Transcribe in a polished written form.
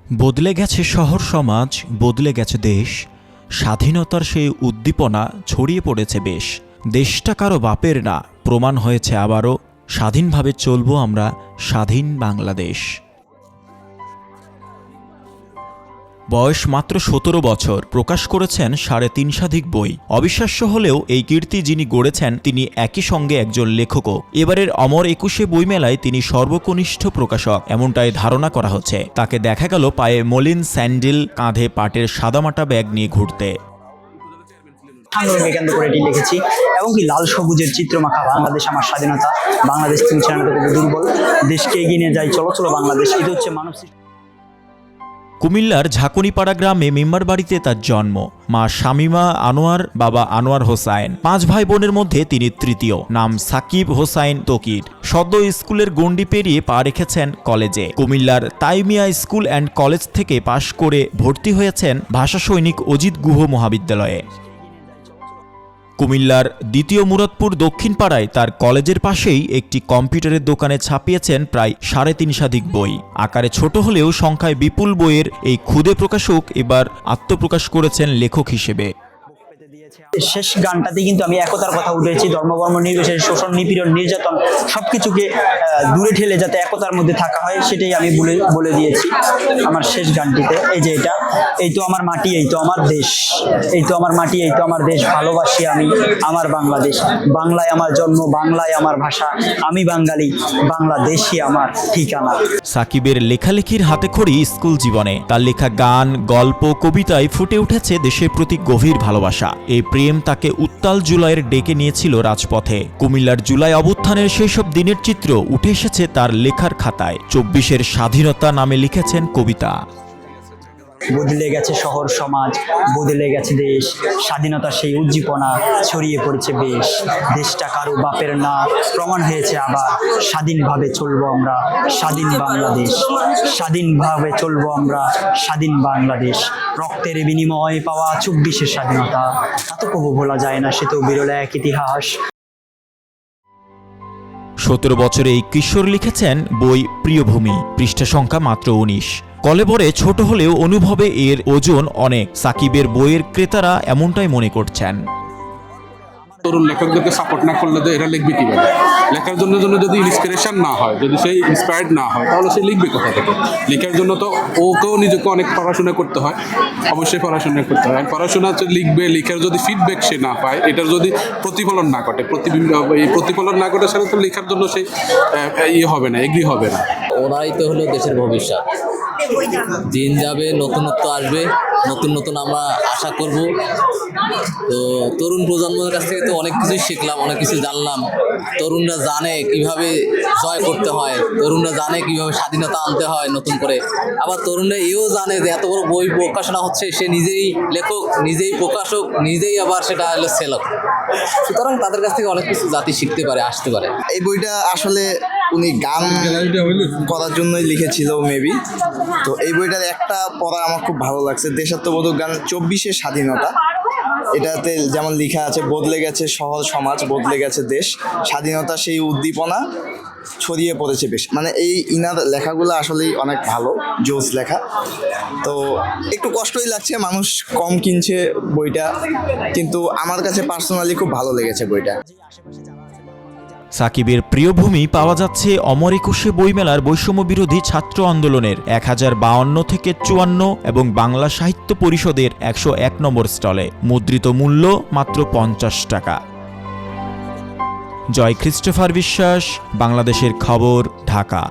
বদলে গেছে শহর সমাজ, বদলে গেছে দেশ। স্বাধীনতার সেই উদ্দীপনা ছড়িয়ে পড়েছে বেশ। দেশটা কারো বাপের না, প্রমাণ হয়েছে আবারও। স্বাধীনভাবে চলব আমরা, স্বাধীন বাংলাদেশ। বয়স মাত্র ১৭ বছর, প্রকাশ করেছেন ৩৫০ বই। অবিশ্বাস্য হলেও এই কীর্তি যিনি গড়েছেন তিনি একই সঙ্গে একজন লেখকও। এবারের অমর ২১শে বইমেলায় তিনি সর্বকনিষ্ঠ প্রকাশক, এমনটাই ধারণা করা হচ্ছে। তাকে দেখা গেল পায়ে মলিন স্যান্ডেল, কাঁধে পাটের সাদামাটা ব্যাগ নিয়ে ঘুরতে। আন্দোলনকে কেন্দ্র করে এটি লিখেছি এবং কি লাল সবুজের চিত্রমাখা বাংলাদেশ আমার স্বাধীনতা, বাংলাদেশ তুমি ছিলেন দুর্বল, দেশকে এগিয়ে নিয়ে যাই, চলো চলো বাংলাদেশ। এটা হচ্ছে মানব সৃষ্টি। কুমিল্লার ঝাঁকুনিপাড়া গ্রামে মেম্বার বাড়িতে তার জন্ম। মা শামিমা আনোয়ার, বাবা আনোয়ার হোসাইন। ৫ ভাই বোনের মধ্যে তিনি তৃতীয়। নাম সাকিব হোসাইন তকির। সদ্য স্কুলের গণ্ডি পেরিয়ে পা রেখেছেন কলেজে। কুমিল্লার তাইমিয়া স্কুল অ্যান্ড কলেজ থেকে পাশ করে ভর্তি হয়েছেন ভাষা সৈনিক অজিত গুহ মহাবিদ্যালয়ে। কুমিল্লার দ্বিতীয় মুরাদপুর দক্ষিণ পাড়ায় তার কলেজের পাশেই একটি কম্পিউটারের দোকানে ছাপিয়েছেন প্রায় ৩৫০ বই। আকারে ছোট হলেও সংখ্যায় বিপুল বইয়ের এই ক্ষুদে প্রকাশক এবার আত্মপ্রকাশ করেছেন লেখক হিসেবে। শেষ গানটাতে কিন্তু আমি একতার কথা উঠেছি। ধর্মবর্ণ নির্বিশেষে শোষণ, নিপীড়ন, নির্যাতন সবকিছুকে দূরে ঠেলে যাতে একতার মধ্যে থাকা হয় সেটাই আমি বলে দিয়েছি আমার শেষ গানটিতে। এই যে এটা, এই তো আমার মাটি, এই তো আমার দেশ, এই তো আমার মাটি, এই তো আমার দেশ, ভালোবাসি আমি আমার বাংলাদেশ। বাংলায় আমার জন্ম, বাংলায় আমার ভাষা, আমি বাঙালি, বাংলাদেশই আমার ঠিকানা। সাকিবের লেখালেখির হাতেখড়ি স্কুল জীবনে। তার লেখা গান, গল্প, কবিতায় ফুটে উঠেছে দেশের প্রতি গভীর ভালোবাসা। এই প্রেম তাকে উত্তাল জুলাইয়ের ডেকে নিয়েছিল রাজপথে। কুমিল্লার জুলাই অভ্যুত্থানের সেই সব দিনের চিত্র উঠে এসেছে তার লেখার খাতায়। ২৪-এর স্বাধীনতা নামে লিখেছেন কবিতা। বদলে গেছে শহর সমাজ, বদলে গেছে দেশ, স্বাধীনতার সেই উজ্জীবনা ছড়িয়ে পড়েছে বেশ। দেশটা কারো বাপের না, প্রমাণ হয়েছে আবার, স্বাধীনভাবে চলবো আমরা, স্বাধীন বাংলাদেশ। স্বাধীনভাবে চলবো আমরা, স্বাধীন বাংলাদেশ। রক্তের বিনিময়ে পাওয়া ২৪-এর স্বাধীনতা, তা তো কবু ভোলা যায় না, সে তো বিরল এক ইতিহাস। ১৭ বছরে এই কিশোর লিখেছেন বই প্রিয়ভূমি। পৃষ্ঠা সংখ্যা মাত্র ১৯। কলেবরে ছোট হলেও অনুভবে এর ওজন অনেক। সাকিবের বইয়ের ক্রেতারা এমনটাই মনে করছেন। তরুণ লেখকদেরকে সাপোর্ট না করলে তো এরা লিখবে কীভাবে? লেখার জন্য যদি ইন্সপিরেশন না হয়, যদি সেই ইন্সপায়ার্ড না হয়, তাহলে সে লিখবে কোথা থেকে? লেখার জন্য তো ওকেও নিজেকে অনেক পড়াশোনা করতে হয়, অবশ্যই পড়াশোনা করতে হয়। পড়াশোনা লিখবে, লেখার যদি ফিডব্যাক সে না পায়, এটার যদি প্রতিফলন না ঘটে, এই প্রতিফলন না ঘটে, সেটা তো লেখার জন্য সেই হবে না, এগ্রি হবে না। ওরাই তো হলো দেশের ভবিষ্যৎ। দিন যাবে, নতুনত্ব আসবে, নতুন নতুন আমরা আশা করব। তো তরুণ প্রজন্মের কাছ থেকে তো অনেক কিছুই শিখলাম, অনেক কিছু জানলাম। তরুণরা জানে কিভাবে জয় করতে হয়, তরুণরা জানে কিভাবে স্বাধীনতা আনতে হয় নতুন করে। আবার তরুণরা এও জানে যে এত বড় বই প্রকাশনা হচ্ছে, সে নিজেই লেখক, নিজেই প্রকাশক, নিজেই আবার সেটা হলো সেলক। সুতরাং তাদের কাছ থেকে অনেক কিছু জাতি শিখতে পারে, আসতে পারে। এই বইটা আসলে উনি গান করার জন্যই লিখেছিল মেবি। তো এই বইটার একটা পড়া আমার খুব ভালো লাগছে, দেশাত্মবোধক গান ২৪-এর স্বাধীনতা। এটাতে যেমন লেখা আছে, বদলে গেছে শহর সমাজ, বদলে গেছে দেশ, স্বাধীনতা সেই উদ্দীপনা ছড়িয়ে পড়েছে বেশ। মানে এই ইনার লেখাগুলো আসলেই অনেক ভালো, জোস লেখা। তো একটু কষ্টই লাগছে, মানুষ কম কিনছে বইটা, কিন্তু আমার কাছে পার্সোনালি খুব ভালো লেগেছে বইটা। সাকিবের প্রিয়ভূমি পাওয়া যাচ্ছে অমর ২১শে বইমেলার বৈষম্য বিরোধী ছাত্র আন্দোলনের ১০৫২ থেকে ৫৪ এবং বাংলা সাহিত্য পরিষদের ১০১ নম্বর স্টলে। মুদ্রিত মূল্য মাত্র ৫০ টাকা। জয় ক্রিস্টোফার বিশ্বাস, বাংলাদেশের খবর, ঢাকা।